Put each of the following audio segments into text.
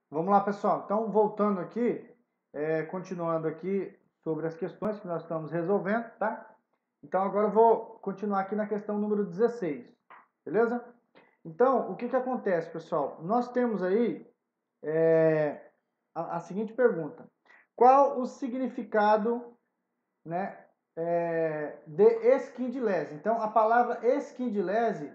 Vamos lá, pessoal. Então, voltando aqui, continuando aqui sobre as questões que nós estamos resolvendo, tá? Então, agora eu vou continuar aqui na questão número 16, beleza? Então, o que que acontece, pessoal? Nós temos aí a seguinte pergunta. Qual o significado, né, de esquindilese? Então, a palavra esquindilese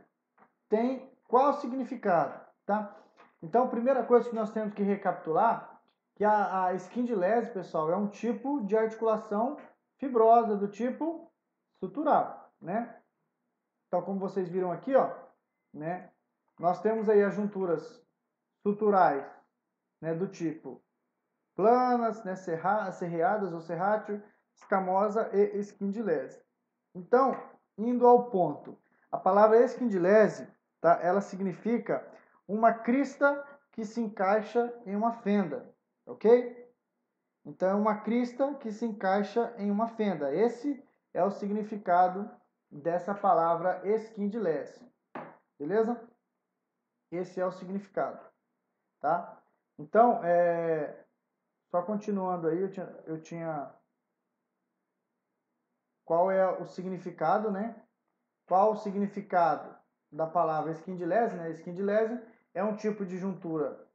tem qual significado, tá? Então, a primeira coisa que nós temos que recapitular, que a esquindilese, pessoal, é um tipo de articulação fibrosa do tipo sutural, né? Então, como vocês viram aqui, ó, né, nós temos aí as junturas suturais, né, do tipo planas, né, serreadas ou serrátil, escamosa e esquindilese. Então, indo ao ponto, a palavra esquindilese, tá, ela significa uma crista que se encaixa em uma fenda, ok? Então, é uma crista que se encaixa em uma fenda. Esse é o significado dessa palavra esquindilese, beleza? Esse é o significado, tá? Então, só continuando aí, eu tinha qual é o significado, né? Qual o significado da palavra esquindilese, né? Esquindilese é um tipo de juntura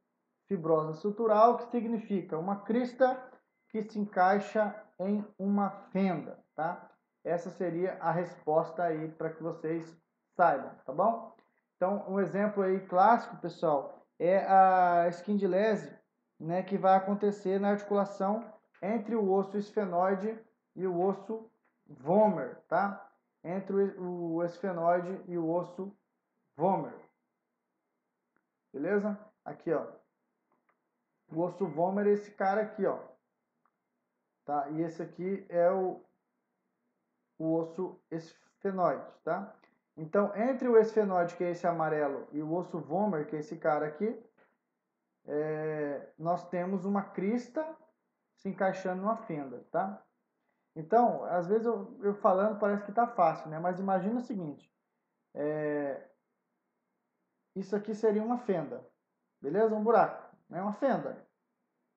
fibrosa sutural que significa uma crista que se encaixa em uma fenda, tá? Essa seria a resposta aí para que vocês saibam, tá bom? Então, um exemplo aí clássico, pessoal, é a esquindilese, né, que vai acontecer na articulação entre o osso esfenoide e o osso vomer, tá? Entre o esfenoide e o osso vomer. Beleza? Aqui, ó. O osso vomer é esse cara aqui, ó. Tá? E esse aqui é o osso esfenoide, tá? Então, entre o esfenoide, que é esse amarelo, e o osso vomer, que é esse cara aqui, nós temos uma crista se encaixando numa fenda, tá? Então, às vezes eu falando parece que tá fácil, né? Mas imagina o seguinte, isso aqui seria uma fenda, beleza? Um buraco, né? Uma fenda.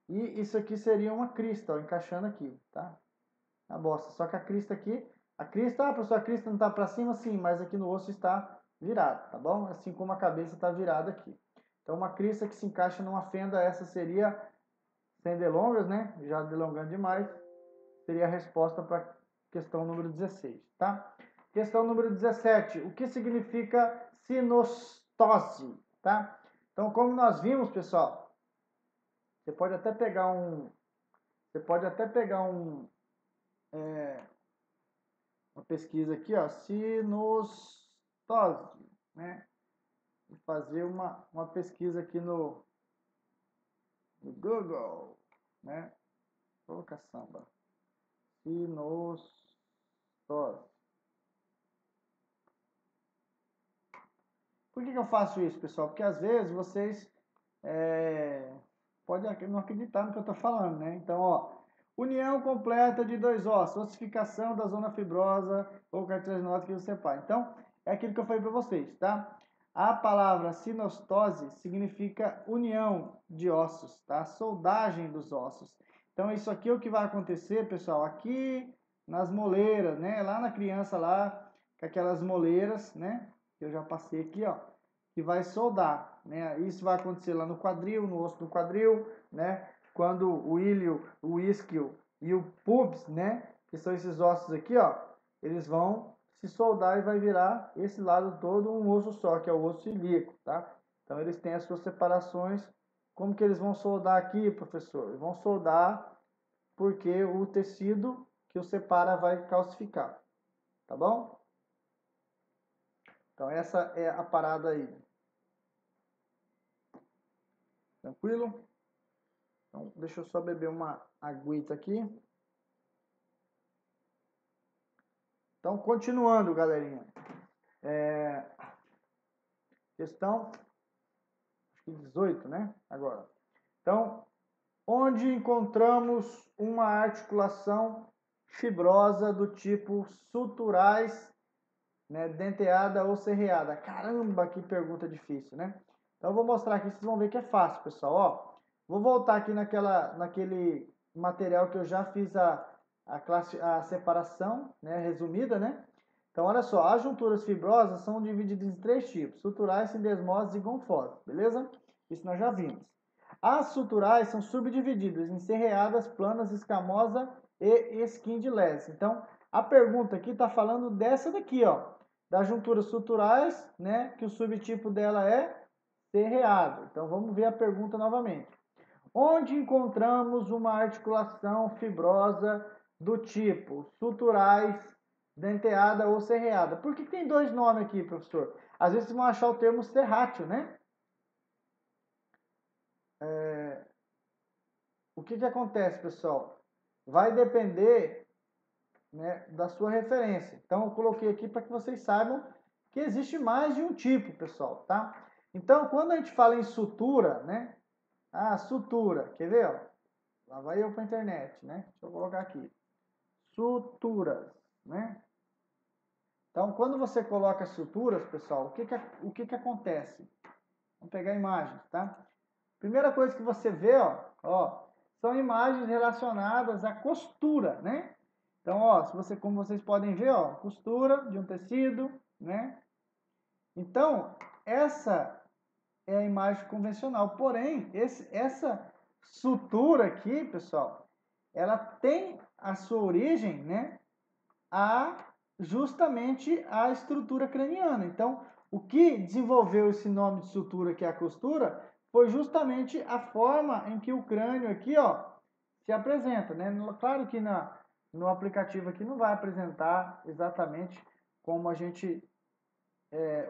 E isso aqui seria uma crista, ó, encaixando aqui, tá? A bosta. Só que a crista, professor, a crista não está para cima, sim, mas aqui no osso está virado, tá bom? Assim como a cabeça está virada aqui. Então, uma crista que se encaixa numa fenda, essa seria, sem delongas, né? Já delongando demais, seria a resposta para a questão número 16, tá? Questão número 17. O que significa sinostose, tá? Então, como nós vimos, pessoal, você pode até pegar uma pesquisa aqui, ó, sinostose, né? E fazer uma pesquisa aqui no Google, né? Ô, caçamba. Sinostose. Por que eu faço isso, pessoal? Porque às vezes vocês podem não acreditar no que eu estou falando, né? Então, ó, união completa de dois ossos, ossificação da zona fibrosa ou cartilaginosa que os separa. Então, é aquilo que eu falei para vocês, tá? A palavra sinostose significa união de ossos, tá? Soldagem dos ossos. Então, isso aqui é o que vai acontecer, pessoal, aqui nas moleiras, né? Lá na criança lá, com aquelas moleiras, né? Que eu já passei aqui, ó, que vai soldar, né? Isso vai acontecer lá no quadril, no osso do quadril, né? Quando o ilho, o isquio e o pubis, né? Que são esses ossos aqui, ó, eles vão se soldar e vai virar esse lado todo um osso só, que é o osso ilíaco, tá? Então eles têm as suas separações. Como que eles vão soldar aqui, professor? Eles vão soldar porque o tecido que o separa vai calcificar, tá bom? Então essa é a parada aí. Tranquilo? Então, deixa eu só beber uma aguita aqui. Então, continuando, galerinha. Questão 18, né? Agora. Então, onde encontramos uma articulação fibrosa do tipo suturais, né, denteada ou serreada? Caramba, que pergunta difícil, né? Então, eu vou mostrar aqui, vocês vão ver que é fácil, pessoal. Ó, Vou voltar aqui naquele material que eu já fiz a separação, né, resumida, né? Então, olha só, as junturas fibrosas são divididas em três tipos: suturais, sindesmoses e gonfosas, beleza? Isso nós já vimos. As suturais são subdivididas em serreadas, planas, escamosa e esquindilese. Então, a pergunta aqui está falando dessa daqui, ó, das junturas suturais, né, que o subtipo dela é serreado. Então, vamos ver a pergunta novamente. Onde encontramos uma articulação fibrosa do tipo suturais, denteada ou serreada? Por que tem dois nomes aqui, professor? Às vezes vocês vão achar o termo serrátil, né? O que acontece, pessoal? Vai depender, né, da sua referência. Então, eu coloquei aqui para que vocês saibam que existe mais de um tipo, pessoal, tá? Então, quando a gente fala em sutura, né? Ah, sutura, quer ver? Ó? Lá vai eu para a internet, né? Deixa eu colocar aqui. Suturas, né? Então, quando você coloca suturas, pessoal, o que acontece? Vamos pegar imagens, tá? Primeira coisa que você vê, ó, são imagens relacionadas à costura, né? Então, ó, como vocês podem ver, ó, costura de um tecido, né? Então, essa é a imagem convencional. Porém, essa sutura aqui, pessoal, ela tem a sua origem, né, justamente a estrutura craniana. Então, o que desenvolveu esse nome de sutura, que é a costura, foi justamente a forma em que o crânio aqui, ó, se apresenta, né? Claro que no aplicativo aqui não vai apresentar exatamente como a gente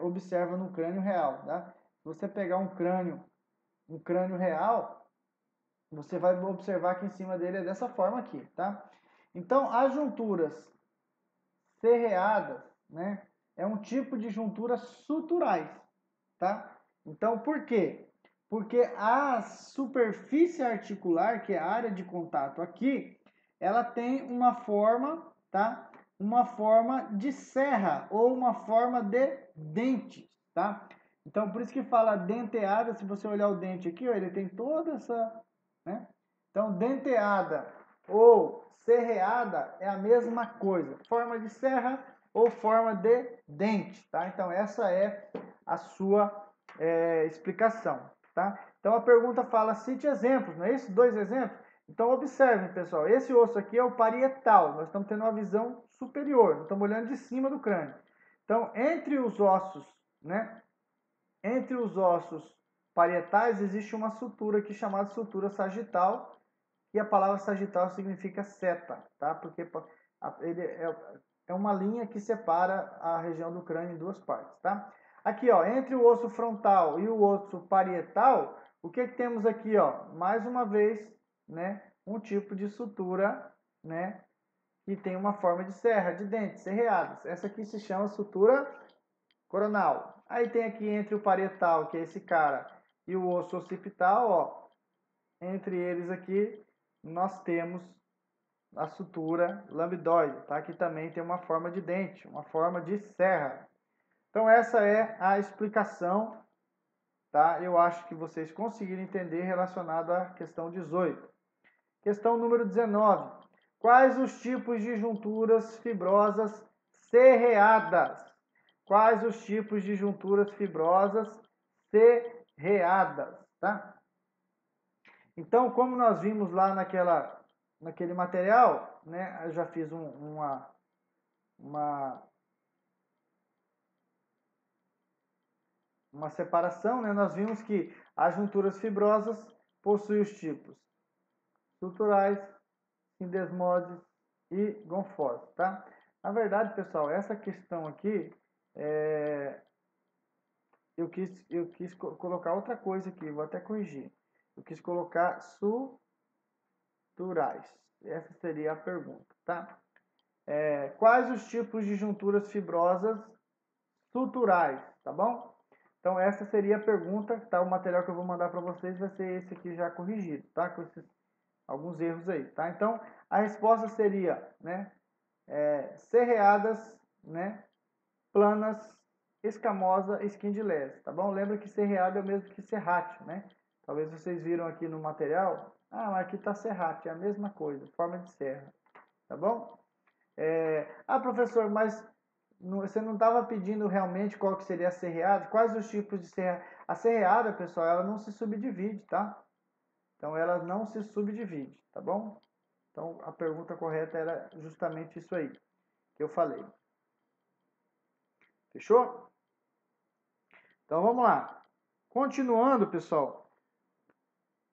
observa no crânio real, tá? Se você pegar um crânio real, você vai observar que em cima dele é dessa forma aqui, tá? Então, as junturas serreadas, né, é um tipo de junturas suturais, tá? Então, por quê? Porque a superfície articular, que é a área de contato aqui, ela tem uma forma, tá? Uma forma de serra ou uma forma de dente, tá? Então, por isso que fala denteada, se você olhar o dente aqui, ó, ele tem toda essa, né? Então, denteada ou serreada é a mesma coisa, forma de serra ou forma de dente, tá? Então, essa é a sua explicação, tá? Então, a pergunta fala, cite exemplos, não é isso? Dois exemplos? Então, observem, pessoal, esse osso aqui é o parietal, nós estamos tendo uma visão superior, nós estamos olhando de cima do crânio. Então, entre os ossos, né? Entre os ossos parietais existe uma sutura aqui chamada sutura sagital, e a palavra sagital significa seta, tá? Porque ele é uma linha que separa a região do crânio em duas partes, tá? Aqui, ó, entre o osso frontal e o osso parietal, o que temos aqui, ó? Mais uma vez, né, um tipo de sutura, né, que tem uma forma de serra, de dentes serreados. Essa aqui se chama sutura coronal. Aí tem aqui entre o parietal, que é esse cara, e o osso occipital, ó, entre eles aqui, nós temos a sutura lambdoide, tá? Que também tem uma forma de dente, uma forma de serra. Então essa é a explicação, tá? Eu acho que vocês conseguiram entender relacionado à questão 18. Questão número 19. Quais os tipos de junturas fibrosas serreadas? Quais os tipos de junturas fibrosas serreadas, tá? Então, como nós vimos lá naquele material, né, eu já fiz uma, uma separação, né, nós vimos que as junturas fibrosas possuem os tipos suturais, sindesmoses e gonfoses, tá? Na verdade, pessoal, essa questão aqui, eu quis colocar outra coisa aqui, vou até corrigir. Eu quis colocar suturais. Essa seria a pergunta, tá? Quais os tipos de junturas fibrosas suturais, tá bom? Então essa seria a pergunta, tá? O material que eu vou mandar para vocês vai ser esse aqui já corrigido, tá? Com esses alguns erros aí, tá? Então a resposta seria, né? Serreadas, né? Planas, escamosa, esquindilese, tá bom? Lembra que serreado é o mesmo que serrátil, né? Talvez vocês viram aqui no material. Ah, mas aqui está serrate, é a mesma coisa, forma de serra. Tá bom? Professor, mas você não estava pedindo realmente qual que seria a serreada? Quais os tipos de serra? A serreada, pessoal, ela não se subdivide, tá? Então, ela não se subdivide, tá bom? Então, a pergunta correta era justamente isso aí que eu falei. Fechou? Então, vamos lá. Continuando, pessoal.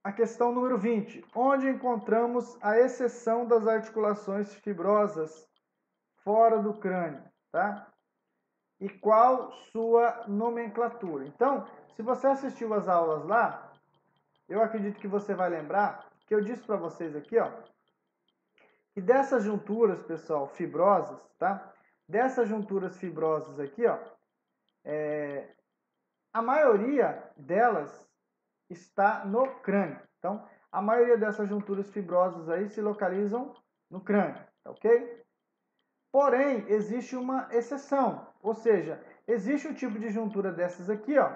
A questão número 20. Onde encontramos a exceção das articulações fibrosas fora do crânio, tá? E qual sua nomenclatura? Então, se você assistiu às aulas lá, eu acredito que você vai lembrar que eu disse para vocês aqui, ó, que dessas junturas, pessoal, fibrosas, tá? Dessas junturas fibrosas aqui, ó, a maioria delas está no crânio. Então, a maioria dessas junturas fibrosas aí se localizam no crânio, tá ok? Porém, existe uma exceção, ou seja, existe um tipo de juntura dessas aqui, ó,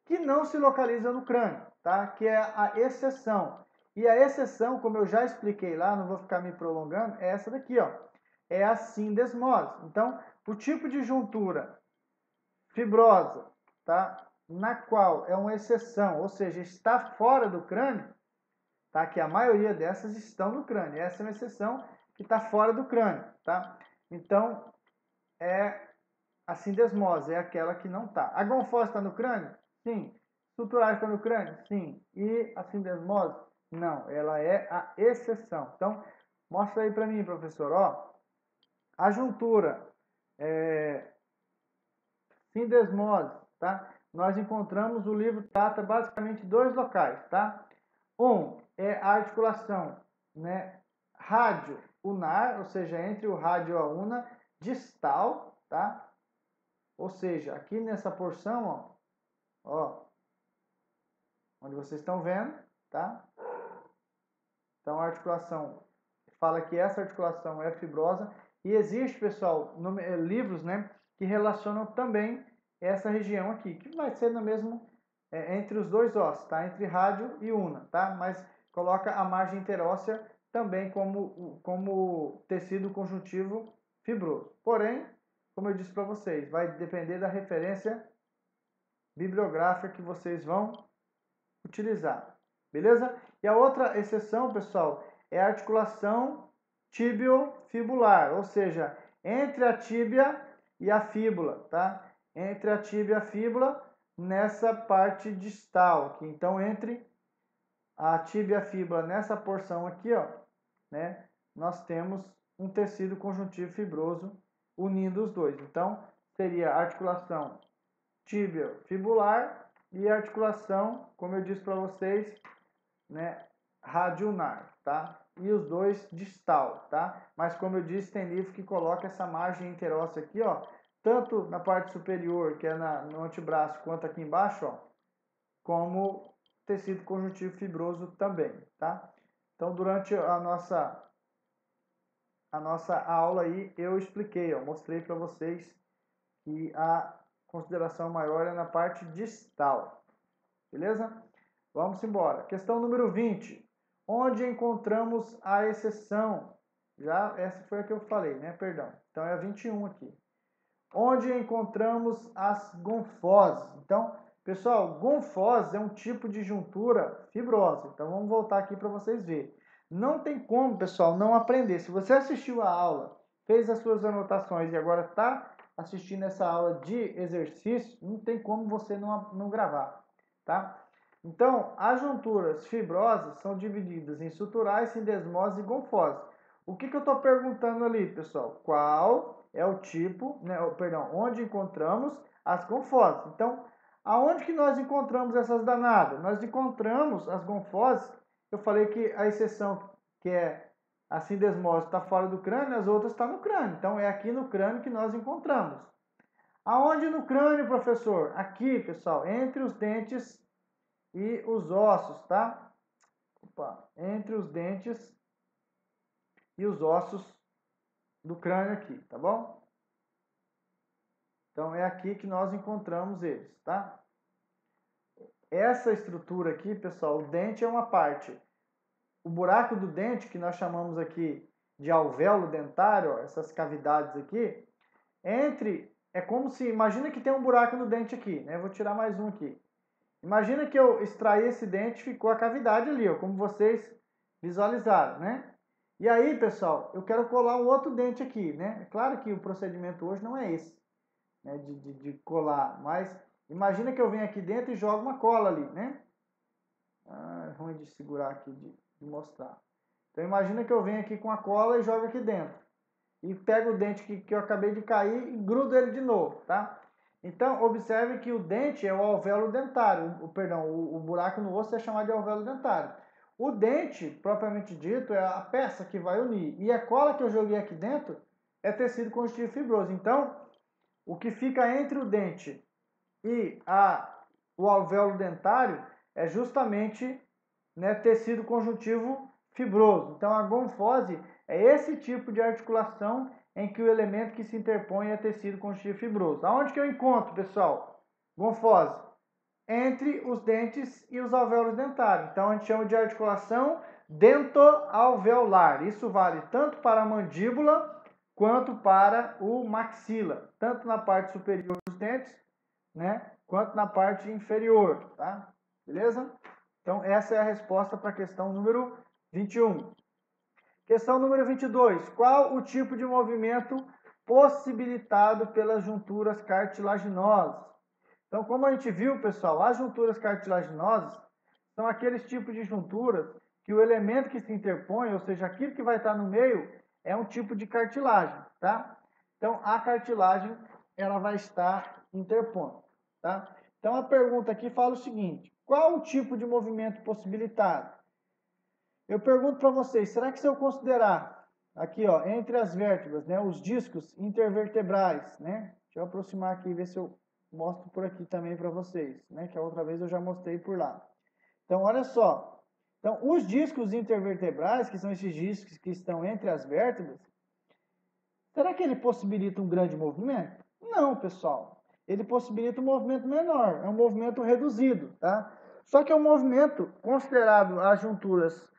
que não se localiza no crânio, tá? Que é a exceção. E a exceção, como eu já expliquei lá, não vou ficar me prolongando, é essa daqui, ó. É a sindesmose. Então, o tipo de juntura fibrosa, tá? Na qual é uma exceção, ou seja, está fora do crânio, tá? Que a maioria dessas estão no crânio. Essa é uma exceção que está fora do crânio, tá? Então, é a sindesmose, é aquela que não está. A gonfose está no crânio? Sim. Estrutural está no crânio? Sim. E a sindesmose? Não, ela é a exceção. Então, mostra aí para mim, professor, ó. A juntura sindesmose, tá? Nós encontramos, o livro trata basicamente dois locais, tá? Um é a articulação, né, rádio-unar, ou seja, entre o rádio e a una, distal, tá? Ou seja, aqui nessa porção, ó, onde vocês estão vendo, tá? Então a articulação, fala que essa articulação é fibrosa e existe, pessoal, livros, né, que relacionam também essa região aqui, que vai ser no mesmo entre os dois ossos, tá? Entre rádio e una, tá? Mas coloca a margem interóssea também como tecido conjuntivo fibroso. Porém, como eu disse para vocês, vai depender da referência bibliográfica que vocês vão utilizar, beleza? E a outra exceção, pessoal, é a articulação tibio-fibular, ou seja, entre a tíbia e a fíbula, tá? Entre a tíbia e a fíbula, nessa parte distal aqui. Então, entre a tíbia e a fíbula, nessa porção aqui, ó, né? Nós temos um tecido conjuntivo fibroso unindo os dois. Então, seria a articulação tibio-fibular e a articulação, como eu disse para vocês, né, radioulnar, tá? E os dois distal, tá? Mas como eu disse, tem livro que coloca essa margem interóssea aqui, ó, tanto na parte superior, que é no antebraço, quanto aqui embaixo, ó, como tecido conjuntivo fibroso também, tá? Então, durante a nossa aula aí, eu expliquei, ó, mostrei para vocês que a consideração maior é na parte distal, beleza? Vamos embora. Questão número 20. Onde encontramos a exceção? Já essa foi a que eu falei, né? Perdão. Então é a 21 aqui. Onde encontramos as gonfoses? Então, pessoal, gonfose é um tipo de juntura fibrosa. Então vamos voltar aqui para vocês verem. Não tem como, pessoal, não aprender. Se você assistiu a aula, fez as suas anotações e agora está assistindo essa aula de exercício, não tem como você não gravar, tá? Então, as junturas fibrosas são divididas em suturais, sindesmose e gonfose. O que eu estou perguntando ali, pessoal? Qual é o tipo, né, perdão, onde encontramos as gonfoses? Então, aonde que nós encontramos essas danadas? Nós encontramos as gonfoses, eu falei que a exceção, que é a sindesmose, está fora do crânio, as outras estão no crânio. Então, é aqui no crânio que nós encontramos. Aonde no crânio, professor? Aqui, pessoal, entre os dentes e os ossos, tá? Opa, entre os dentes e os ossos do crânio aqui, tá bom? Então é aqui que nós encontramos eles, tá? essa estrutura aqui, pessoal, o dente é uma parte. O buraco do dente, que nós chamamos aqui de alvéolo dentário, ó, essas cavidades aqui, é como se, imagina que tem um buraco no dente aqui, né? Vou tirar mais um aqui. Imagina que eu extraí esse dente e ficou a cavidade ali, ó, como vocês visualizaram, né? E aí, pessoal, eu quero colar um outro dente aqui, né? É claro que o procedimento hoje não é esse, né, de colar, mas imagina que eu venho aqui dentro e jogo uma cola ali, né? É ruim de segurar aqui, de mostrar. Então imagina que eu venho aqui com a cola e jogo aqui dentro. E pego o dente que eu acabei de cair e grudo ele de novo, tá? Então, observe que o dente é o alvéolo dentário, o buraco no osso é chamado de alvéolo dentário. O dente, propriamente dito, é a peça que vai unir. E a cola que eu joguei aqui dentro é tecido conjuntivo fibroso. Então, o que fica entre o dente e o alvéolo dentário é justamente, né, tecido conjuntivo fibroso. Então, a gonfose é esse tipo de articulação em que o elemento que se interpõe é tecido conjuntivo fibroso. Aonde que eu encontro, pessoal? Gonfose entre os dentes e os alvéolos dentários. Então, a gente chama de articulação dentoalveolar. Isso vale tanto para a mandíbula quanto para o maxila, tanto na parte superior dos dentes, né, quanto na parte inferior, tá? Beleza? Então, essa é a resposta para a questão número 21. Questão número 22. Qual o tipo de movimento possibilitado pelas junturas cartilaginosas? Então, como a gente viu, pessoal, as junturas cartilaginosas são aqueles tipos de junturas que o elemento que se interpõe, ou seja, aquilo que vai estar no meio, é um tipo de cartilagem, tá? Então, a cartilagem, ela vai estar interpondo, tá? Então, a pergunta aqui fala o seguinte: qual o tipo de movimento possibilitado? Eu pergunto para vocês, será que se eu considerar aqui, ó, entre as vértebras, né, os discos intervertebrais, né? Deixa eu aproximar aqui e ver se eu mostro por aqui também para vocês, né, que a outra vez eu já mostrei por lá. Então, olha só. Então, os discos intervertebrais, que são esses discos que estão entre as vértebras, será que ele possibilita um grande movimento? Não, pessoal. Ele possibilita um movimento menor, é um movimento reduzido, tá? Só que é um movimento considerado as junturas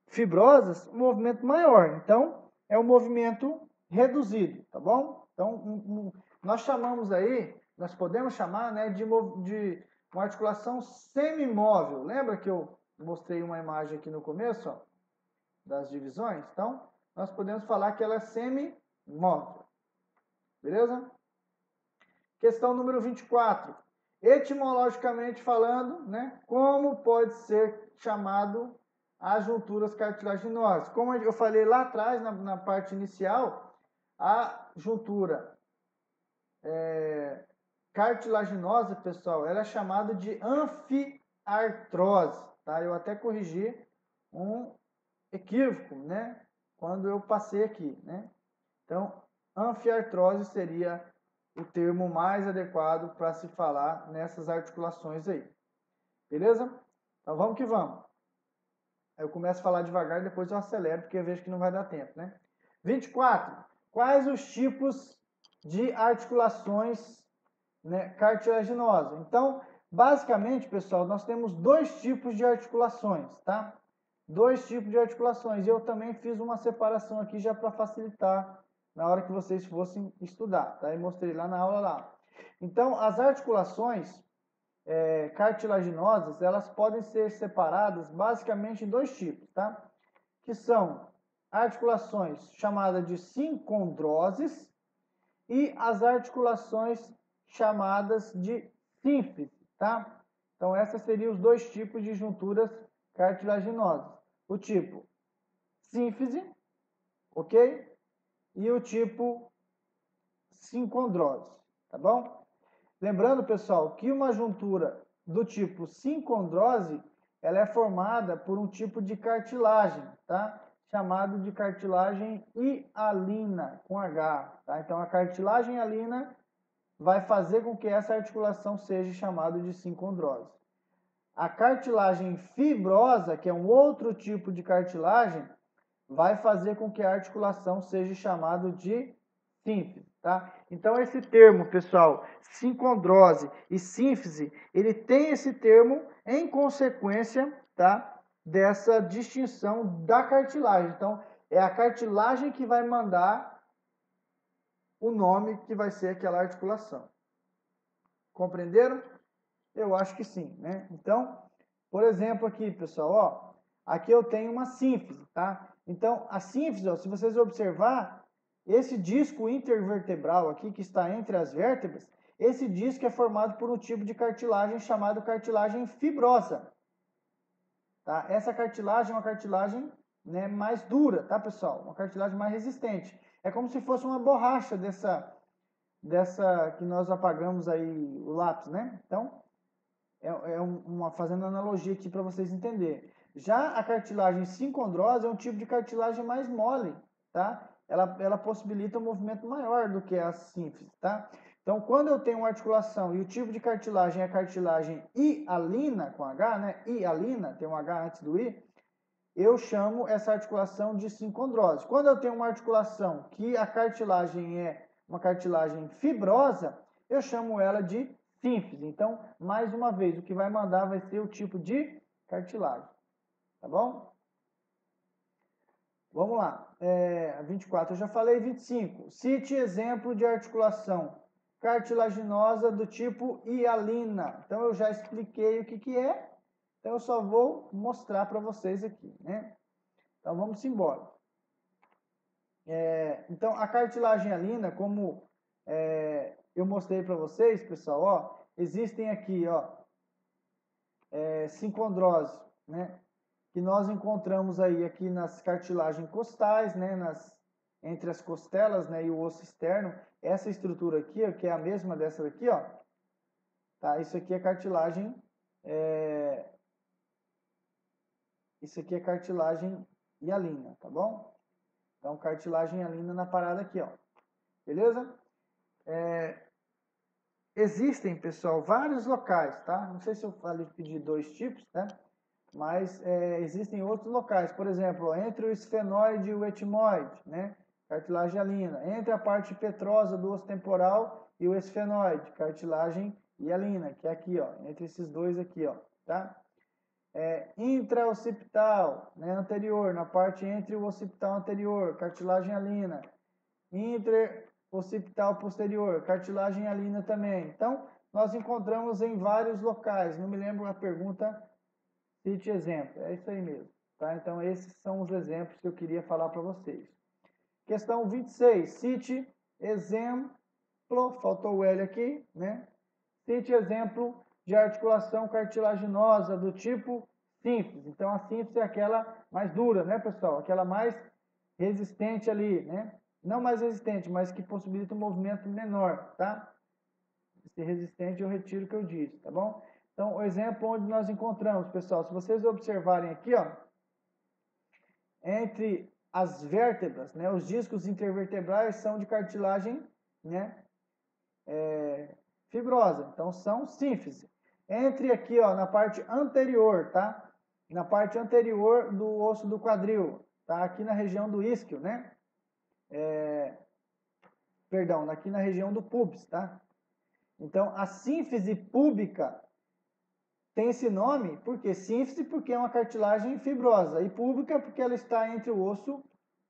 fibrosas, um movimento maior. Então, é um movimento reduzido, tá bom? Então, nós chamamos aí, nós podemos chamar, né, de uma articulação semimóvel. Lembra que eu mostrei uma imagem aqui no começo, ó, das divisões? Então, nós podemos falar que ela é semimóvel. Beleza? Questão número 24. Etimologicamente falando, né, como pode ser chamado as junturas cartilaginosas? Como eu falei lá atrás, na parte inicial, a juntura cartilaginosa, pessoal, ela é chamada de anfiartrose, tá? Eu até corrigi um equívoco, né, quando eu passei aqui, né? Então, anfiartrose seria o termo mais adequado para se falar nessas articulações aí. Beleza? Então, vamos que vamos. Eu começo a falar devagar e depois eu acelero, porque eu vejo que não vai dar tempo, né? 24. Quais os tipos de articulações, né, cartilaginosas? Então, basicamente, pessoal, nós temos dois tipos de articulações, tá? Dois tipos de articulações. Eu também fiz uma separação aqui já para facilitar na hora que vocês fossem estudar, tá? E mostrei lá na aula lá. Então, as articulações cartilaginosas, elas podem ser separadas basicamente em dois tipos, tá? Que são articulações chamadas de sincondroses e as articulações chamadas de sínfise, tá? Então, esses seriam os dois tipos de junturas cartilaginosas. O tipo sínfise, ok? E o tipo sincondrose, tá bom? Lembrando, pessoal, que uma juntura do tipo sincondrose, ela é formada por um tipo de cartilagem, tá? Chamado de cartilagem hialina, com H, tá? Então, a cartilagem hialina vai fazer com que essa articulação seja chamada de sincondrose. A cartilagem fibrosa, que é um outro tipo de cartilagem, vai fazer com que a articulação seja chamada de sínfise, tá? Então, esse termo, pessoal, sincondrose e sínfise, ele tem esse termo em consequência, tá, dessa distinção da cartilagem. Então, é a cartilagem que vai mandar o nome que vai ser aquela articulação. Compreenderam? Eu acho que sim, né? Então, por exemplo, aqui, pessoal, ó, aqui eu tenho uma sínfise, tá? Então, a sínfise, ó, se vocês observar, esse disco intervertebral aqui, que está entre as vértebras, esse disco é formado por um tipo de cartilagem chamado cartilagem fibrosa, tá? Essa cartilagem é uma cartilagem, né, mais dura, tá, pessoal? Uma cartilagem mais resistente. É como se fosse uma borracha dessa que nós apagamos aí o lápis, né? Então, fazendo analogia aqui para vocês entenderem. Já a cartilagem sincondrosa é um tipo de cartilagem mais mole, tá? Ela possibilita um movimento maior do que a sínfise, tá? Então, quando eu tenho uma articulação e o tipo de cartilagem é a cartilagem hialina, com H, né? Hialina, tem um H antes do I, eu chamo essa articulação de sincondrose. Quando eu tenho uma articulação que a cartilagem é uma cartilagem fibrosa, eu chamo ela de sínfise. Então, mais uma vez, o que vai mandar vai ser o tipo de cartilagem. Tá bom? Vamos lá. 24 eu já falei. 25. Cite exemplo de articulação cartilaginosa do tipo hialina. Então, eu já expliquei o que é. Então, eu só vou mostrar para vocês aqui, né? Então, vamos embora. Então, a cartilagem hialina, como eu mostrei para vocês, pessoal, ó, existem aqui, ó, sincondrose, né, que nós encontramos aí aqui nas cartilagens costais, né, entre as costelas, né, e o osso externo. Essa estrutura aqui, ó, que é a mesma dessa daqui, ó, tá? Isso aqui é cartilagem, isso aqui é cartilagem hialina, tá bom? Então, cartilagem hialina na parada aqui, ó, beleza? Existem, pessoal, vários locais, tá? Não sei se eu falei de 2 tipos, né? Mas existem outros locais, por exemplo, entre o esfenoide e o etimoide, né? Cartilagem hialina. Entre a parte petrosa do osso temporal e o esfenoide, cartilagem hialina, que é aqui, ó, entre esses dois aqui, ó, tá? Intraoccipital, né, anterior, na parte entre o occipital anterior, cartilagem hialina. Occipital posterior, cartilagem hialina também. Então, nós encontramos em vários locais. Não me lembro a pergunta, cite exemplo. É isso aí mesmo. Tá? Então, esses são os exemplos que eu queria falar para vocês. Questão 26. Cite exemplo, faltou o L aqui, né? Cite exemplo de articulação cartilaginosa do tipo sínfise. Então, a sínfise é aquela mais dura, né, pessoal? Aquela mais resistente ali, né? Não mais resistente, mas que possibilita um movimento menor, tá? Esse resistente eu retiro o que eu disse, tá bom? Então, o exemplo onde nós encontramos, pessoal, se vocês observarem aqui, ó, entre as vértebras, né, os discos intervertebrais são de cartilagem, né, fibrosa, então são sínfise. Entre aqui, ó, na parte anterior, tá? Na parte anterior do osso do quadril, tá? Aqui na região do isquio, né? Perdão, aqui na região do pubis, tá? Então, a sínfise púbica tem esse nome, porque sínfise porque é uma cartilagem fibrosa, e púbica porque ela está entre o osso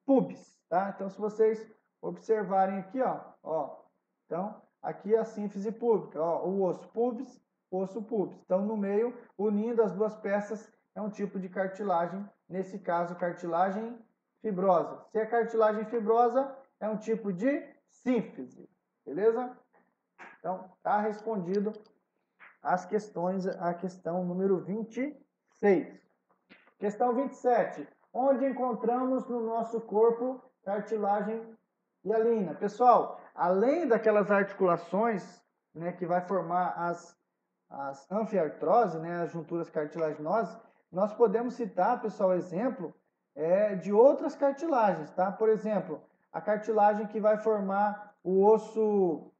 pubis, tá? Então, se vocês observarem aqui, ó, então, aqui é a sínfise púbica, ó, o osso pubis, osso pubis. Então, no meio, unindo as duas peças, é um tipo de cartilagem, nesse caso, cartilagem fibrosa. Se é cartilagem fibrosa, é um tipo de sínfise, beleza? Então, tá respondido as questões, a questão número 26. Questão 27. Onde encontramos no nosso corpo cartilagem hialina? Pessoal, além daquelas articulações, né, que vai formar as anfiartrose, né, as junturas cartilaginosas, nós podemos citar, pessoal, exemplo de outras cartilagens, tá? Por exemplo, a cartilagem que vai formar o osso...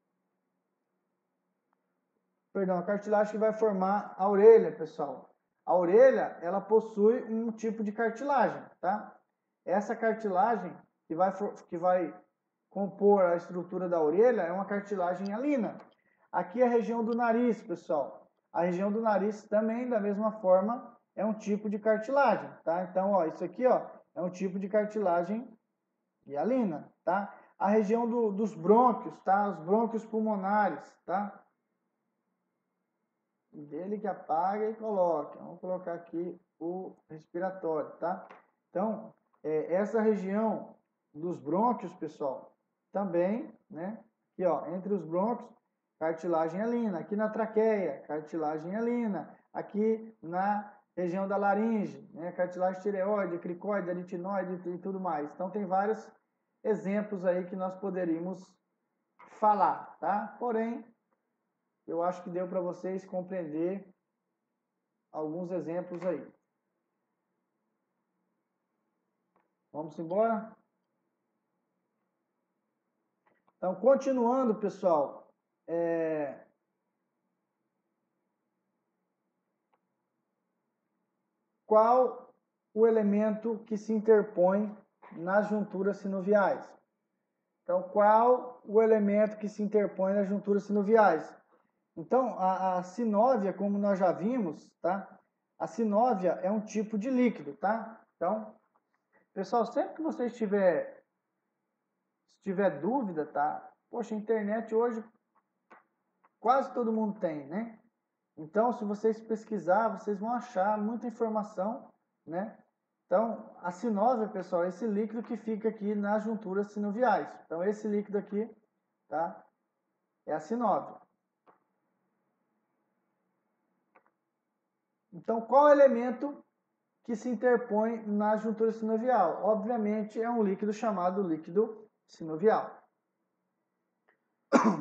Perdão, a cartilagem que vai formar a orelha, pessoal. A orelha, ela possui um tipo de cartilagem, tá? Essa cartilagem que vai compor a estrutura da orelha é uma cartilagem hialina. Aqui é a região do nariz, pessoal. A região do nariz também, da mesma forma, é um tipo de cartilagem, tá? Então, ó, isso aqui, ó, é um tipo de cartilagem hialina, tá? A região dos brônquios, tá? Os brônquios pulmonares, tá? Dele que apaga e coloca. Vamos colocar aqui o respiratório, tá? Então, essa região dos brônquios, pessoal, também, né? Aqui, ó, entre os brônquios, cartilagem hialina. Aqui na traqueia, cartilagem hialina. Aqui na região da laringe, né? Cartilagem tireoide, cricoide, aritinoide e tudo mais. Então, tem vários exemplos aí que nós poderíamos falar, tá? Porém, eu acho que deu para vocês compreender alguns exemplos aí. Vamos embora? Então, continuando, pessoal, qual o elemento que se interpõe nas junturas sinoviais? Então, qual o elemento que se interpõe nas junturas sinoviais? Então, a sinóvia, como nós já vimos, tá? A sinóvia é um tipo de líquido, tá? Então, pessoal, sempre que você tiver dúvida, tá? Poxa, a internet hoje quase todo mundo tem, né? Então, se vocês pesquisar, vocês vão achar muita informação, né? Então, a sinóvia, pessoal, é esse líquido que fica aqui nas junturas sinoviais. Então, esse líquido aqui, tá? É a sinóvia. Então, qual elemento que se interpõe na juntura sinovial? Obviamente, é um líquido chamado líquido sinovial.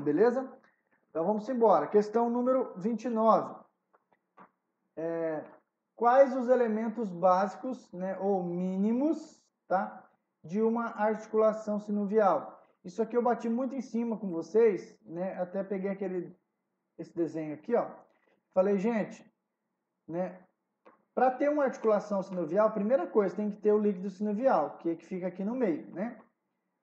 Beleza? Então, vamos embora. Questão número 29. Quais os elementos básicos, né, ou mínimos, tá, de uma articulação sinovial? Isso aqui eu bati muito em cima com vocês, né? Até peguei esse desenho aqui, ó. Falei, gente, né? Para ter uma articulação sinovial, a primeira coisa tem que ter o líquido sinovial, que fica aqui no meio, né?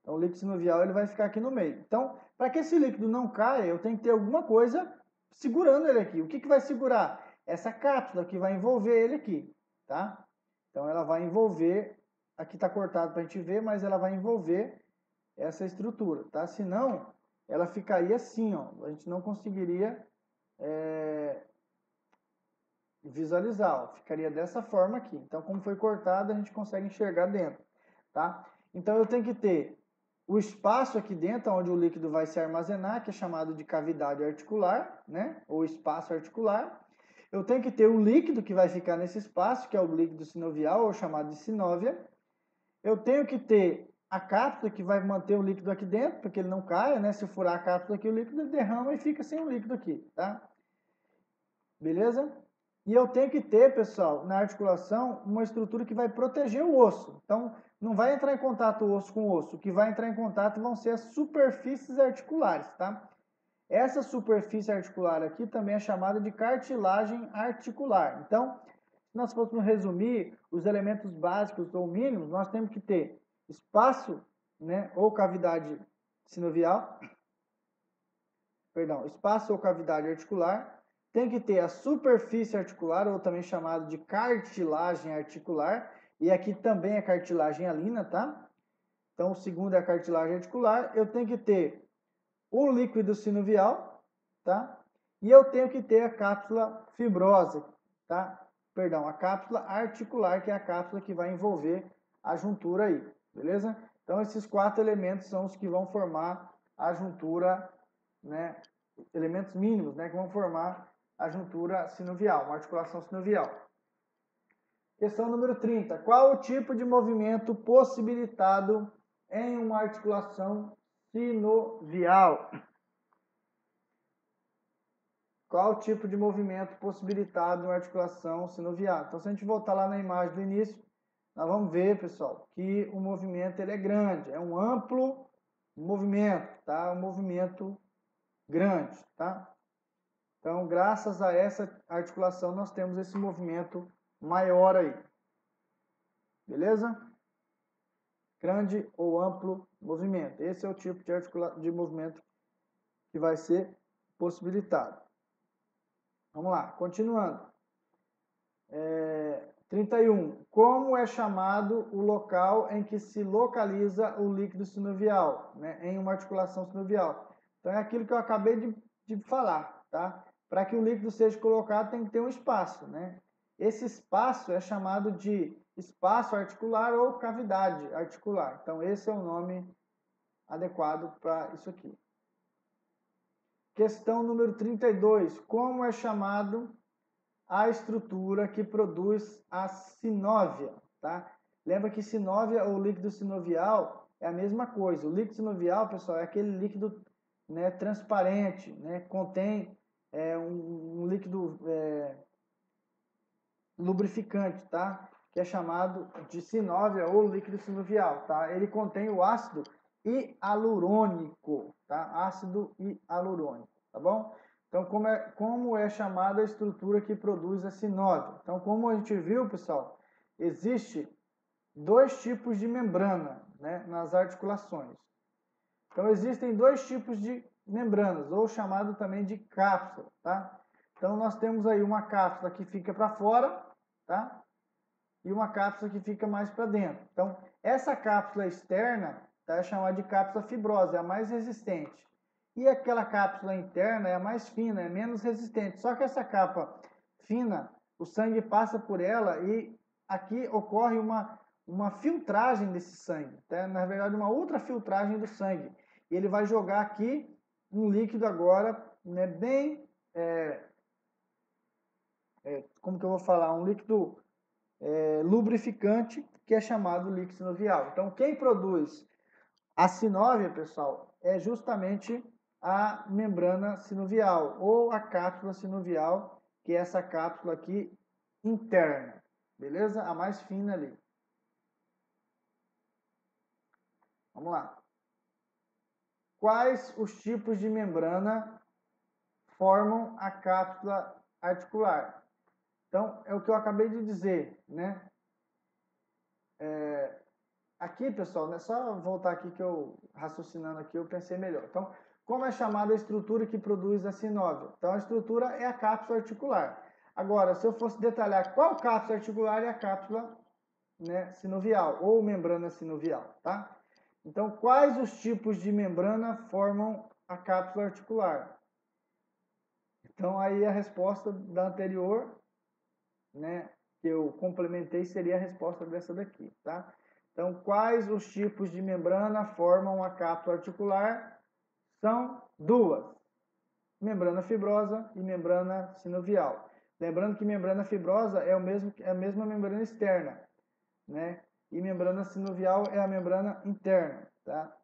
Então, o líquido sinovial ele vai ficar aqui no meio. Então, para que esse líquido não caia, eu tenho que ter alguma coisa segurando ele aqui. O que vai segurar? Essa cápsula que vai envolver ele aqui, tá? Então, ela vai envolver, aqui está cortado para a gente ver, mas ela vai envolver essa estrutura, tá? Senão, ela ficaria assim, ó. A gente não conseguiria visualizar, ó. Ficaria dessa forma aqui. Então, como foi cortado, a gente consegue enxergar dentro, tá? Então, eu tenho que ter o espaço aqui dentro, onde o líquido vai se armazenar, que é chamado de cavidade articular, né? Ou espaço articular. Eu tenho que ter o líquido que vai ficar nesse espaço, que é o líquido sinovial, ou chamado de sinóvia. Eu tenho que ter a cápsula que vai manter o líquido aqui dentro, para que ele não caia, né? Se eu furar a cápsula aqui, o líquido derrama e fica sem o líquido aqui, tá? Beleza? E eu tenho que ter, pessoal, na articulação, uma estrutura que vai proteger o osso. Então, não vai entrar em contato o osso com o osso. O que vai entrar em contato vão ser as superfícies articulares, tá? Essa superfície articular aqui também é chamada de cartilagem articular. Então, se nós fôssemos resumir os elementos básicos ou mínimos, nós temos que ter espaço, né, ou cavidade sinovial, perdão, espaço ou cavidade articular, tem que ter a superfície articular, ou também chamado de cartilagem articular, e aqui também é cartilagem hialina, tá? Então, o segundo é a cartilagem articular. Eu tenho que ter o líquido sinovial, tá? E eu tenho que ter a cápsula fibrosa, tá? Perdão, a cápsula articular, que é a cápsula que vai envolver a juntura aí, beleza? Então, esses 4 elementos são os que vão formar a juntura, né? Elementos mínimos, né? Que vão formar a juntura sinovial, uma articulação sinovial. Questão número 30. Qual o tipo de movimento possibilitado em uma articulação sinovial? Qual o tipo de movimento possibilitado em uma articulação sinovial? Então, se a gente voltar lá na imagem do início, nós vamos ver, pessoal, que o movimento ele é grande, é um amplo movimento, tá? Um movimento grande, tá? Então, graças a essa articulação, nós temos esse movimento maior aí. Beleza? grande ou amplo movimento. Esse é o tipo de movimento que vai ser possibilitado. Vamos lá, continuando. 31. Como é chamado o local em que se localiza o líquido sinovial, né, em uma articulação sinovial? Então, é aquilo que eu acabei de falar, tá? Para que o líquido seja colocado, tem que ter um espaço, né? Esse espaço é chamado de espaço articular ou cavidade articular. Então, esse é o nome adequado para isso aqui. Questão número 32. Como é chamado a estrutura que produz a sinóvia, tá? Lembra que sinóvia ou líquido sinovial é a mesma coisa. O líquido sinovial, pessoal, é aquele líquido, né, transparente, né, contém um líquido lubrificante, tá? Que é chamado de sinóvia ou líquido sinovial, tá? Ele contém o ácido hialurônico, tá? Ácido hialurônico, tá bom? Então, como é chamada a estrutura que produz a sinóvia? Então, como a gente viu, pessoal, existe dois tipos de membrana, né, nas articulações. Então, existem dois tipos de membranas, ou chamado também de cápsula, tá? Então, nós temos aí uma cápsula que fica para fora, tá? E uma cápsula que fica mais para dentro. Então, essa cápsula externa, tá, é chamada de cápsula fibrosa, é a mais resistente. E aquela cápsula interna é a mais fina, é menos resistente. Só que essa capa fina, o sangue passa por ela e aqui ocorre uma filtragem desse sangue, tá? Na verdade, uma ultrafiltragem do sangue. E ele vai jogar aqui um líquido agora, né, bem... como que eu vou falar? Um líquido lubrificante, que é chamado líquido sinovial. Então, quem produz a sinóvia, pessoal, é justamente a membrana sinovial, ou a cápsula sinovial, que é essa cápsula aqui interna, beleza? A mais fina ali. Vamos lá. Quais os tipos de membrana formam a cápsula articular? Então, é o que eu acabei de dizer, né? Aqui, pessoal, né, só voltar aqui que eu, raciocinando aqui, eu pensei melhor. Então, como é chamada a estrutura que produz a sinóvia? Então, a estrutura é a cápsula articular. Agora, se eu fosse detalhar qual cápsula articular é a cápsula, né, sinovial, ou membrana sinovial, tá? Então, quais os tipos de membrana formam a cápsula articular? Então, aí a resposta da anterior, né, que eu complementei, seria a resposta dessa daqui, tá? Então, quais os tipos de membrana formam a cápsula articular? São duas: membrana fibrosa e membrana sinovial. Lembrando que membrana fibrosa é a mesma membrana externa, né? E membrana sinovial é a membrana interna, tá?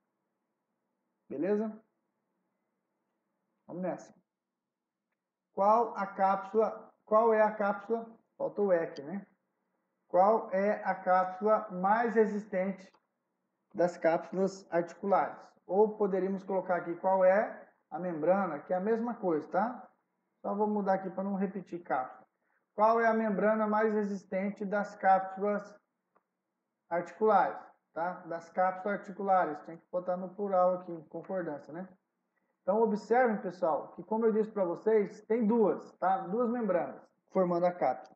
Beleza? Vamos nessa. Qual é a cápsula? Falta o EC, né? Qual é a cápsula mais resistente das cápsulas articulares? Ou poderíamos colocar aqui qual é a membrana, que é a mesma coisa, tá? Só vou mudar aqui para não repetir cápsula. Qual é a membrana mais resistente das cápsulas articulares, tá? Das cápsulas articulares. Tem que botar no plural aqui, em concordância, né? Então, observem, pessoal, que como eu disse para vocês, tem duas, tá? Duas membranas formando a cápsula.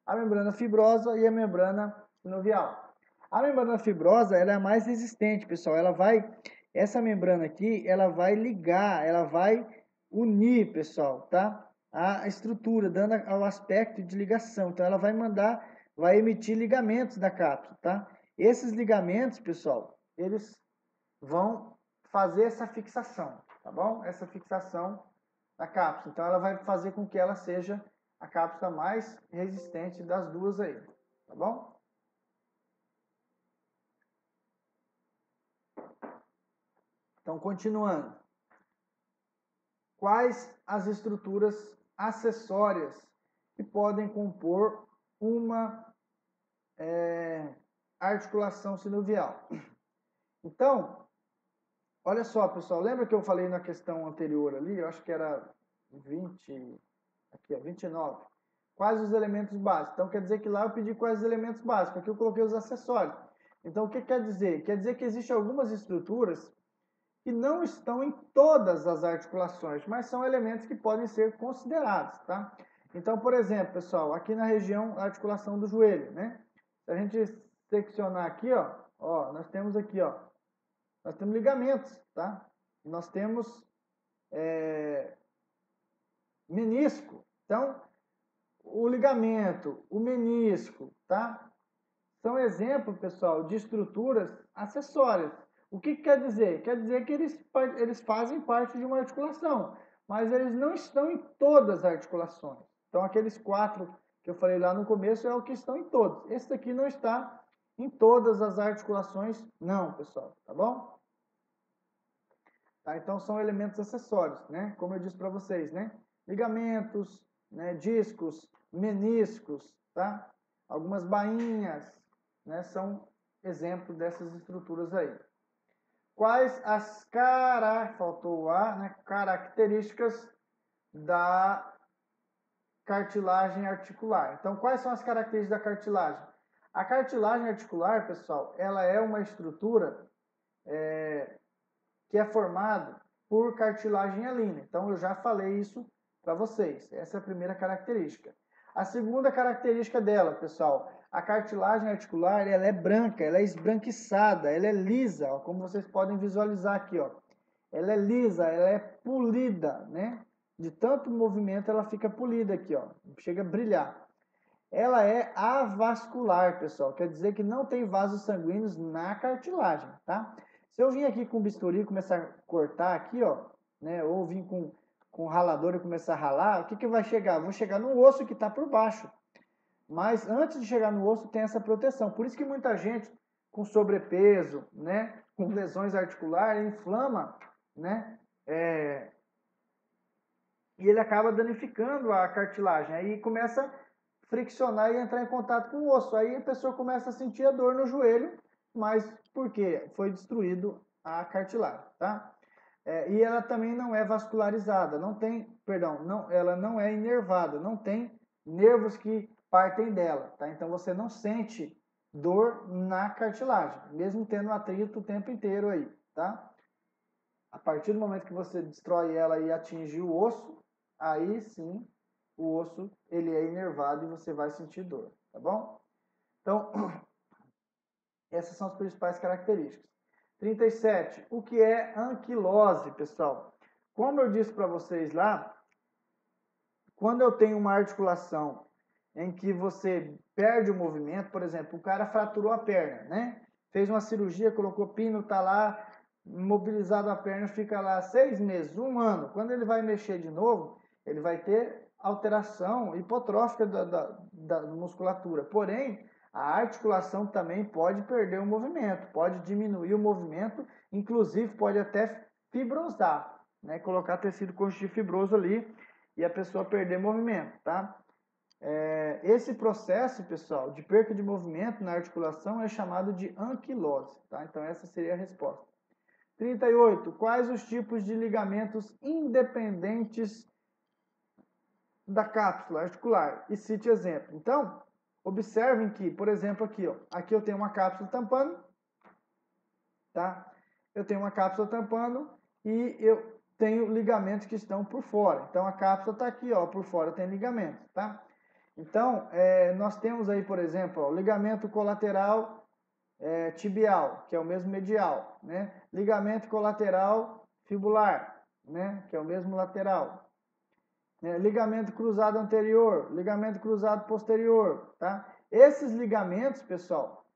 A membrana fibrosa e a membrana sinovial. A membrana fibrosa, ela é a mais resistente, pessoal. Essa membrana aqui, ela vai ligar, ela vai unir, pessoal, tá? A estrutura, dando ao aspecto de ligação. Então, ela vai emitir ligamentos da cápsula, tá? Esses ligamentos, pessoal, eles vão fazer essa fixação, tá bom? Essa fixação da cápsula. Então, ela vai fazer com que ela seja a cápsula mais resistente das duas aí, tá bom? Então, continuando. Quais as estruturas acessórias que podem compor uma articulação sinovial? Então, olha só, pessoal, lembra que eu falei na questão anterior ali, eu acho que era 20, aqui, 29. Quais os elementos básicos? Então, quer dizer que lá eu pedi quais os elementos básicos, aqui eu coloquei os acessórios. Então, o que quer dizer? Quer dizer que existem algumas estruturas que não estão em todas as articulações, mas são elementos que podem ser considerados, tá? Então, por exemplo, pessoal, aqui na região da articulação do joelho, né? Se a gente seccionar aqui, ó, nós temos aqui, ó, nós temos ligamentos, tá? Nós temos menisco. Então, o ligamento, o menisco, tá? São exemplos, pessoal, de estruturas acessórias. O que quer dizer? Quer dizer que eles fazem parte de uma articulação, mas eles não estão em todas as articulações. Então, aqueles 4 que eu falei lá no começo é o que estão em todos. Esse daqui não está em todas as articulações, não, pessoal, tá bom? Tá? Então, são elementos acessórios, né? Como eu disse para vocês, né? Ligamentos, né? Discos, meniscos, tá? Algumas bainhas, né? São exemplos dessas estruturas aí. Quais as né? Características da cartilagem articular? Então, quais são as características da cartilagem? A cartilagem articular, pessoal, ela é uma estrutura que é formada por cartilagem hialina. Então, eu já falei isso para vocês. Essa é a primeira característica. A segunda característica dela, pessoal, a cartilagem articular, ela é branca, ela é esbranquiçada, ela é lisa, ó, como vocês podem visualizar aqui, ó. Ela é lisa, ela é polida, né? De tanto movimento ela fica polida aqui, ó. Chega a brilhar. Ela é avascular, pessoal. Quer dizer que não tem vasos sanguíneos na cartilagem, tá? Se eu vim aqui com bisturi e começar a cortar aqui, ó, né? Ou vim com ralador e começar a ralar, o que vai chegar? Vou chegar no osso que está por baixo. Mas antes de chegar no osso tem essa proteção. Por isso que muita gente com sobrepeso, né? Com lesões articulares, inflama, né? E ele acaba danificando a cartilagem. Aí começa a friccionar e entrar em contato com o osso. Aí a pessoa começa a sentir a dor no joelho, mas por quê? Foi destruído a cartilagem, tá? E ela também não é vascularizada, não tem, perdão, não, ela não é inervada, não tem nervos que partem dela, tá? Então você não sente dor na cartilagem, mesmo tendo atrito o tempo inteiro aí, tá? A partir do momento que você destrói ela e atinge o osso, aí sim o osso ele é inervado e você vai sentir dor, tá bom? Então, essas são as principais características. 37. O que é anquilose, pessoal? Como eu disse para vocês lá, quando eu tenho uma articulação em que você perde o movimento, por exemplo, o cara fraturou a perna, né? Fez uma cirurgia, colocou pino, tá lá, mobilizado a perna, fica lá 6 meses, 1 ano. Quando ele vai mexer de novo, ele vai ter alteração hipotrófica da musculatura. Porém, a articulação também pode perder o movimento, pode diminuir o movimento, inclusive pode até fibrosar, né? Colocar tecido conjuntivo fibroso ali e a pessoa perder movimento, tá? Esse processo, pessoal, de perca de movimento na articulação é chamado de anquilose, tá? Então essa seria a resposta. 38. Quais os tipos de ligamentos independentes da cápsula articular? E cite exemplo. Então, observem que, por exemplo, aqui, ó, aqui eu tenho uma cápsula tampando, tá? Eu tenho uma cápsula tampando e eu tenho ligamentos que estão por fora. Então a cápsula está aqui, ó, por fora tem ligamentos, tá? Então, nós temos aí, por exemplo, ó, ligamento colateral tibial, que é o mesmo medial, né? Ligamento colateral fibular, né? Que é o mesmo lateral. Ligamento cruzado anterior, ligamento cruzado posterior, tá? Esses ligamentos, pessoal,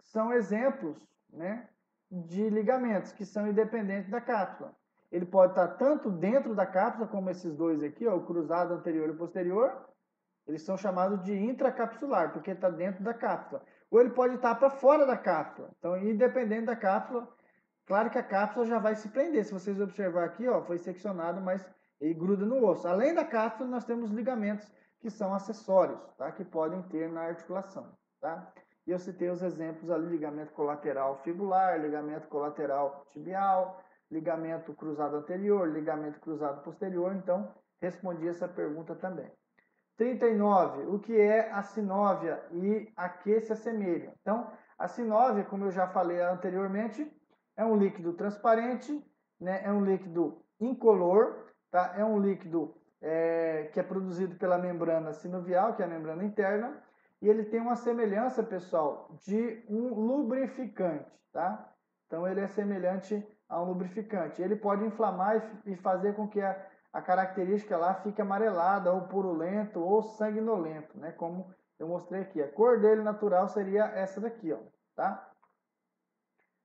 são exemplos, né, de ligamentos que são independentes da cápsula. Ele pode estar tanto dentro da cápsula, como esses dois aqui, ó, o cruzado anterior e posterior, eles são chamados de intracapsular, porque está dentro da cápsula. Ou ele pode estar para fora da cápsula. Então, independente da cápsula, claro que a cápsula já vai se prender. Se vocês observar aqui, ó, foi seccionado, mas ele gruda no osso. Além da cápsula, nós temos ligamentos que são acessórios, tá? Que podem ter na articulação, tá? E eu citei os exemplos ali, ligamento colateral fibular, ligamento colateral tibial, ligamento cruzado anterior, ligamento cruzado posterior. Então, respondi essa pergunta também. 39. O que é a sinóvia e a que se assemelha? Então, a sinóvia, como eu já falei anteriormente, é um líquido transparente, né? É um líquido incolor, tá? É um líquido que é produzido pela membrana sinovial, que é a membrana interna, e ele tem uma semelhança, pessoal, de um lubrificante, tá? Então, ele é semelhante a um lubrificante. Ele pode inflamar e fazer com que a característica lá fique amarelada, ou purulento, ou sanguinolento, né? Como eu mostrei aqui. A cor dele natural seria essa daqui, ó, tá?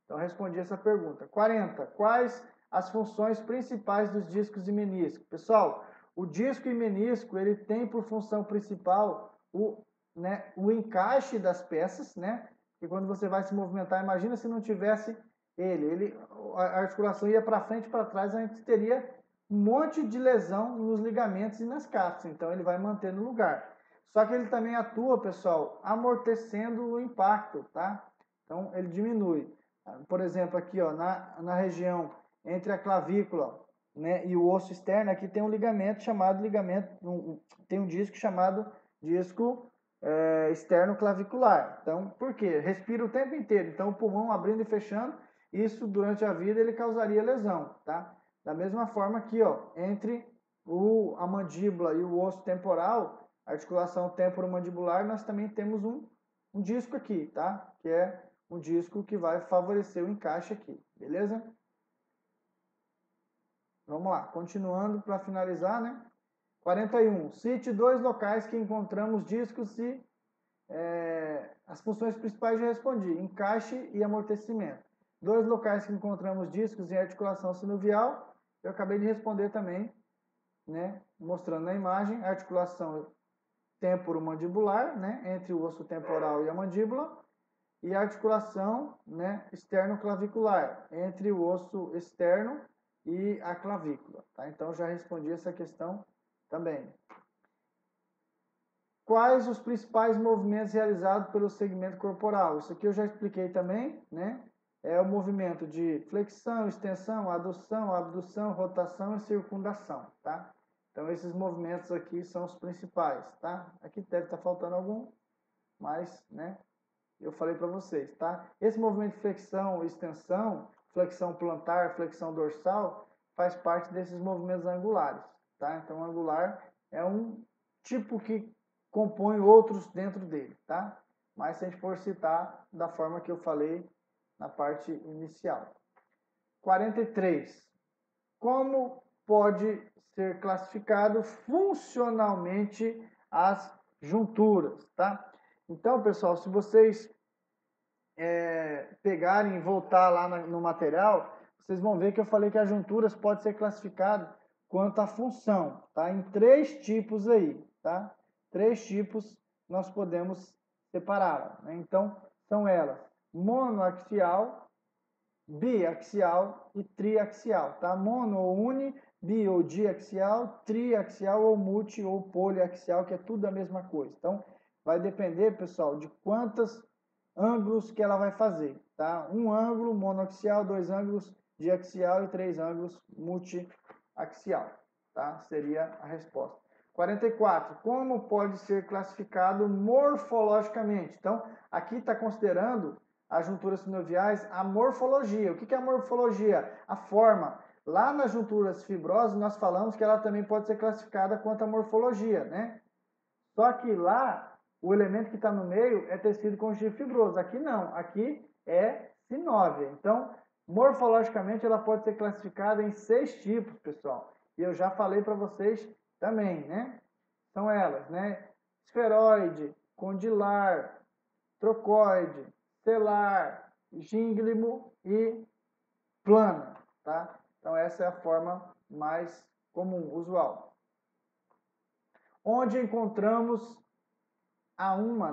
Então, respondi essa pergunta. 40. Quais as funções principais dos discos e menisco? Pessoal, o disco e menisco, ele tem por função principal o encaixe das peças, né? E quando você vai se movimentar, imagina se não tivesse a articulação ia para frente e para trás, a gente teria um monte de lesão nos ligamentos e nas cápsulas. Então, ele vai manter no lugar. Só que ele também atua, pessoal, amortecendo o impacto, tá? Então, ele diminui. Por exemplo, aqui ó, na região entre a clavícula, né, e o osso externo, aqui tem um ligamento chamado tem um disco chamado disco externo clavicular. Então, por quê? Respira o tempo inteiro. Então, o pulmão abrindo e fechando, isso durante a vida ele causaria lesão, tá? Da mesma forma aqui, ó, entre a mandíbula e o osso temporal, a articulação temporomandibular, nós também temos um disco aqui, tá? Que é um disco que vai favorecer o encaixe aqui, beleza? Vamos lá, continuando para finalizar, né? 41. Cite dois locais que encontramos discos e as funções principais já respondi, encaixe e amortecimento. Dois locais que encontramos discos em articulação sinovial, eu acabei de responder também, né? Mostrando na imagem, a articulação temporomandibular, né? Entre o osso temporal e a mandíbula, e a articulação, né, externo-clavicular, entre o osso externo e a clavícula. Tá? Então, já respondi essa questão também. Quais os principais movimentos realizados pelo segmento corporal? Isso aqui eu já expliquei também, né? É o movimento de flexão, extensão, adução, abdução, rotação e circundação, tá? Então, esses movimentos aqui são os principais, tá? Aqui deve estar faltando algum, mas, né? Eu falei para vocês, tá? Esse movimento de flexão, extensão, flexão plantar, flexão dorsal, faz parte desses movimentos angulares, tá? Então, angular é um tipo que compõe outros dentro dele, tá? Mas se a gente for citar da forma que eu falei na parte inicial. 43. Como pode ser classificado funcionalmente as junturas, tá? Então, pessoal, se vocês pegarem e voltar lá no material, vocês vão ver que eu falei que as junturas pode ser classificado quanto à função, tá? Em 3 tipos aí, tá? 3 tipos nós podemos separá-las, né? Então, são elas: monoaxial, biaxial e triaxial, tá? Mono ou uni, bi ou diaxial, triaxial ou multi ou poliaxial, que é tudo a mesma coisa. Então, vai depender, pessoal, de quantos ângulos que ela vai fazer, tá? Um ângulo monoaxial, 2 ângulos diaxial e 3 ângulos multiaxial, tá? Seria a resposta. 44. Como pode ser classificado morfologicamente? Então, aqui está considerando as junturas sinoviais a morfologia. O que é a morfologia? A forma. Lá nas junturas fibrosas, nós falamos que ela também pode ser classificada quanto a morfologia, né? Só que lá, o elemento que está no meio é tecido conjuntivo fibroso. Aqui não, aqui é sinóvia. Então, morfologicamente, ela pode ser classificada em 6 tipos, pessoal. E eu já falei para vocês também, né? São elas, né? Esferoide, condilar, trocoide, telar, gínglimo e plana, tá? Então, essa é a forma mais comum, usual. Onde encontramos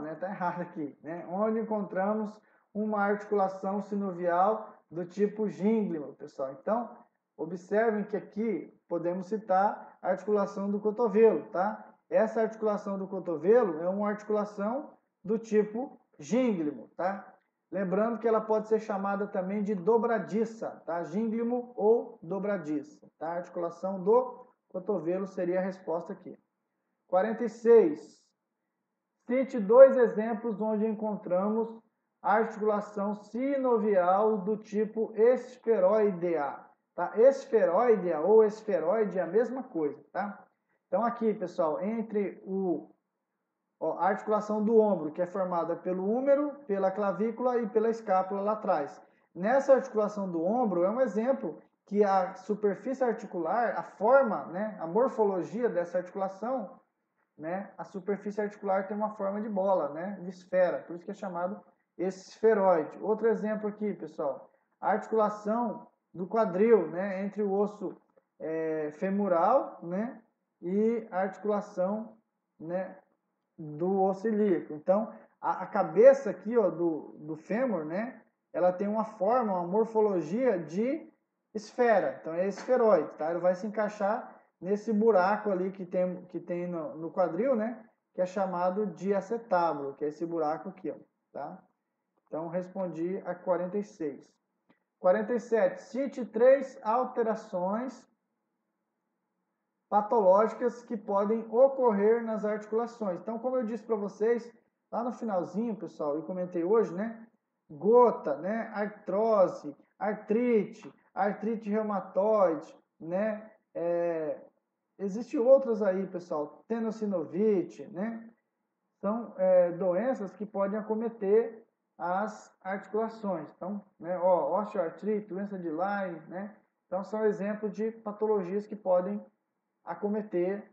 né? Tá errado aqui, né? Onde encontramos uma articulação sinovial do tipo gínglimo, pessoal. Então, observem que aqui podemos citar a articulação do cotovelo, tá? Essa articulação do cotovelo é uma articulação do tipo gínglimo, tá? Lembrando que ela pode ser chamada também de dobradiça, tá? Gínglimo ou dobradiça, tá? A articulação do cotovelo seria a resposta aqui. 46. Cite 2 exemplos onde encontramos articulação sinovial do tipo esferoidea. Tá? Esferoidea ou esferoide é a mesma coisa, tá? Então aqui, pessoal, entre a articulação do ombro, que é formada pelo húmero, pela clavícula e pela escápula lá atrás. Nessa articulação do ombro é um exemplo que a superfície articular, a forma, né, a morfologia dessa articulação, né, a superfície articular tem uma forma de bola, né, de esfera, por isso que é chamado esferoide. Outro exemplo aqui, pessoal, a articulação do quadril, né, entre o osso femoral, né, e a articulação, né, do osso ilíaco. Então, a cabeça aqui, ó, do fêmur, né, ela tem uma forma, uma morfologia de esfera. Então, é esferoide, tá? Ele vai se encaixar nesse buraco ali que tem no quadril, né, que é chamado de acetábulo, que é esse buraco aqui, ó, tá? Então, respondi a 46. 47. Cite 3 alterações patológicas que podem ocorrer nas articulações. Então, como eu disse para vocês, lá no finalzinho, pessoal, eu comentei hoje, né? Gota, né? Artrose, artrite reumatoide, né? Existem outras aí, pessoal, tenossinovite, né? São doenças que podem acometer as articulações. Então, né, osteoartrite, doença de Lyme, né? Então, são exemplos de patologias que podem acometer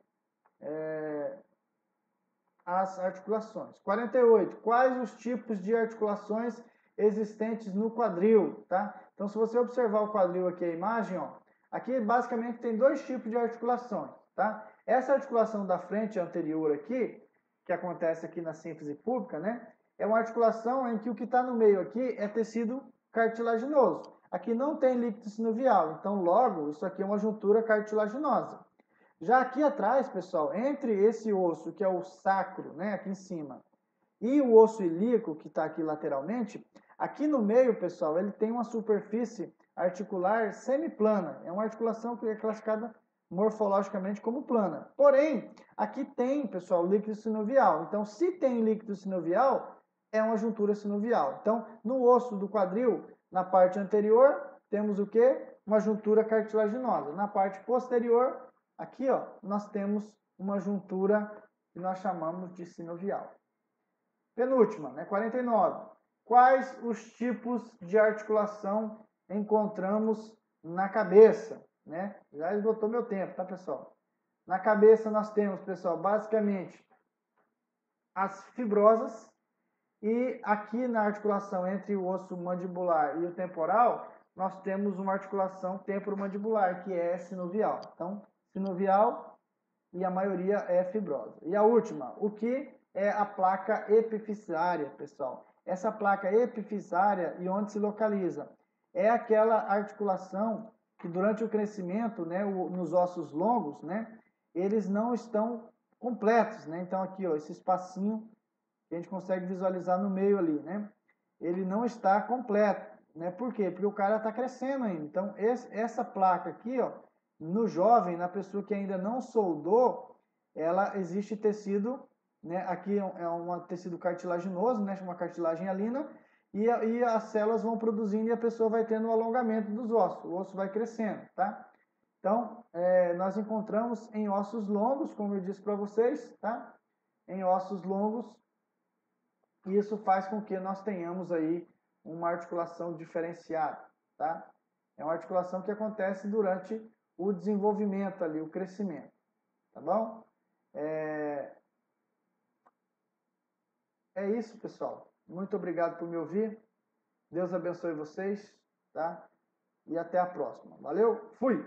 as articulações. 48. Quais os tipos de articulações existentes no quadril? Tá? Então, se você observar o quadril aqui, a imagem, ó, aqui basicamente tem 2 tipos de articulações. Tá? Essa articulação da frente anterior aqui, que acontece aqui na sínfise púbica, né, é uma articulação em que o que está no meio aqui é tecido cartilaginoso. Aqui não tem líquido sinovial, então logo isso aqui é uma juntura cartilaginosa. Já aqui atrás, pessoal, entre esse osso, que é o sacro, né, aqui em cima, e o osso ilíaco, que está aqui lateralmente, aqui no meio, pessoal, ele tem uma superfície articular semiplana. É uma articulação que é classificada morfologicamente como plana. Porém, aqui tem, pessoal, líquido sinovial. Então, se tem líquido sinovial, é uma juntura sinovial. Então, no osso do quadril, na parte anterior, temos o quê? Uma juntura cartilaginosa. Na parte posterior, aqui, ó, nós temos uma juntura que nós chamamos de sinovial. Penúltima, né, 49. Quais os tipos de articulação encontramos na cabeça? Né? Já esgotou meu tempo, tá, pessoal? Na cabeça nós temos, pessoal, basicamente as fibrosas, e aqui na articulação entre o osso mandibular e o temporal, nós temos uma articulação temporomandibular, que é sinovial. Então, sinovial e a maioria é fibrosa. E a última, o que é a placa epifisária, pessoal? Essa placa epifisária, e onde se localiza? É aquela articulação que durante o crescimento, né, nos ossos longos, né, eles não estão completos, né? Então aqui, ó, esse espacinho que a gente consegue visualizar no meio ali, né? Ele não está completo, né? Por quê? Porque o cara está crescendo ainda. Então, essa placa aqui, ó, no jovem, na pessoa que ainda não soldou, ela existe tecido, né? Aqui é um tecido cartilaginoso, né? Uma cartilagem hialina, e as células vão produzindo e a pessoa vai tendo o alongamento dos ossos, o osso vai crescendo, tá? Então, nós encontramos em ossos longos, como eu disse para vocês, tá? Em ossos longos, e isso faz com que nós tenhamos aí uma articulação diferenciada, tá? É uma articulação que acontece durante o desenvolvimento ali, o crescimento, tá bom? É isso, pessoal. Muito obrigado por me ouvir. Deus abençoe vocês, tá? E até a próxima. Valeu? Fui!